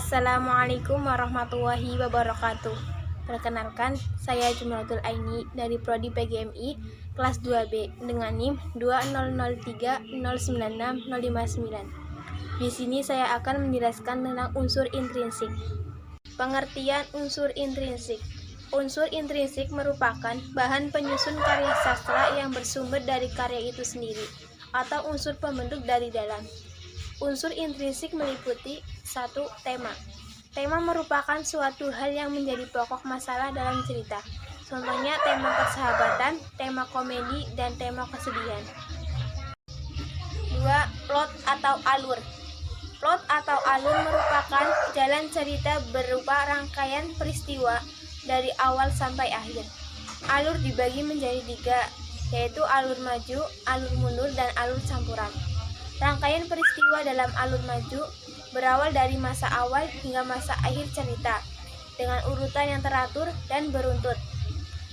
Assalamualaikum warahmatullahi wabarakatuh. Perkenalkan, saya Jumlatul Aini dari Prodi PGMI kelas 2B dengan NIM 20030966059. Di sini saya akan menjelaskan tentang unsur intrinsik. Pengertian unsur intrinsik. Unsur intrinsik merupakan bahan penyusun karya sastra yang bersumber dari karya itu sendiri atau unsur pembentuk dari dalam. Unsur intrinsik meliputi 1. Tema. Tema merupakan suatu hal yang menjadi pokok masalah dalam cerita. Contohnya tema persahabatan, tema komedi, dan tema kesedihan. 2. Plot atau alur. Plot atau alur merupakan jalan cerita berupa rangkaian peristiwa dari awal sampai akhir. Alur dibagi menjadi 3, yaitu alur maju, alur mundur, dan alur campuran. Rangkaian peristiwa dalam alur maju berawal dari masa awal hingga masa akhir cerita dengan urutan yang teratur dan beruntut.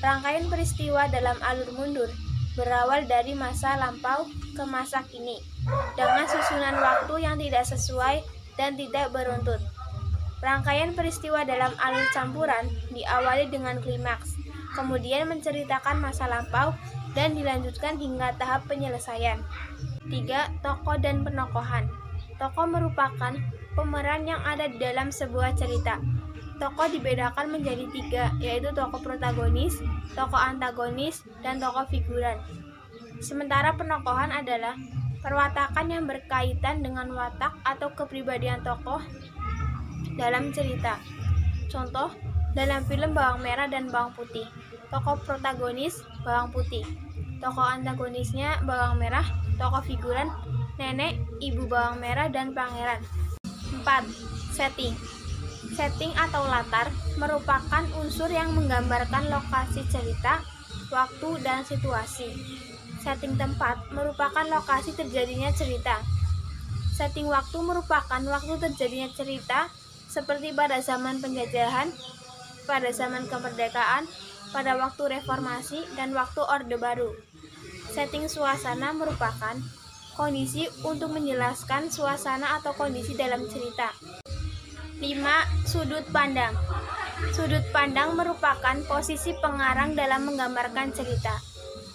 Rangkaian peristiwa dalam alur mundur berawal dari masa lampau ke masa kini dengan susunan waktu yang tidak sesuai dan tidak beruntut. Rangkaian peristiwa dalam alur campuran diawali dengan klimaks, kemudian menceritakan masa lampau dan dilanjutkan hingga tahap penyelesaian. 3. Tokoh dan penokohan. Tokoh merupakan pemeran yang ada di dalam sebuah cerita. Tokoh dibedakan menjadi 3, yaitu tokoh protagonis, tokoh antagonis, dan tokoh figuran. Sementara penokohan adalah perwatakan yang berkaitan dengan watak atau kepribadian tokoh dalam cerita. Contoh, dalam film Bawang Merah dan Bawang Putih, tokoh protagonis bawang putih, tokoh antagonisnya bawang merah, tokoh figuran nenek, ibu bawang merah, dan pangeran. 4. Setting. Setting atau latar merupakan unsur yang menggambarkan lokasi cerita, waktu, dan situasi. Setting tempat merupakan lokasi terjadinya cerita. Setting waktu merupakan waktu terjadinya cerita seperti pada zaman penjajahan, pada zaman kemerdekaan, pada waktu reformasi, dan waktu Orde Baru. Setting suasana merupakan kondisi untuk menjelaskan suasana atau kondisi dalam cerita. 5. Sudut pandang. Sudut pandang merupakan posisi pengarang dalam menggambarkan cerita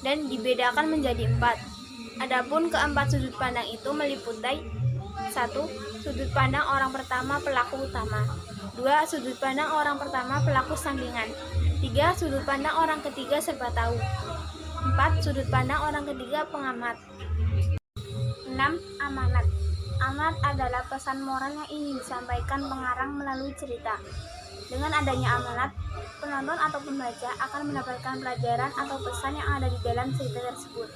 dan dibedakan menjadi 4. Adapun keempat sudut pandang itu meliputi 1. Sudut pandang orang pertama pelaku utama. 2. Sudut pandang orang pertama pelaku sampingan. 3. Sudut pandang orang ketiga serba tahu. 4. Sudut pandang orang ketiga pengamat. 6. Amanat. Amanat adalah pesan moral yang ingin disampaikan pengarang melalui cerita. Dengan adanya amanat, penonton atau pembaca akan mendapatkan pelajaran atau pesan yang ada di dalam cerita tersebut.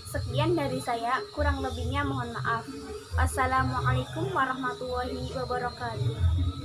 Sekian dari saya, kurang lebihnya mohon maaf. Wassalamualaikum warahmatullahi wabarakatuh.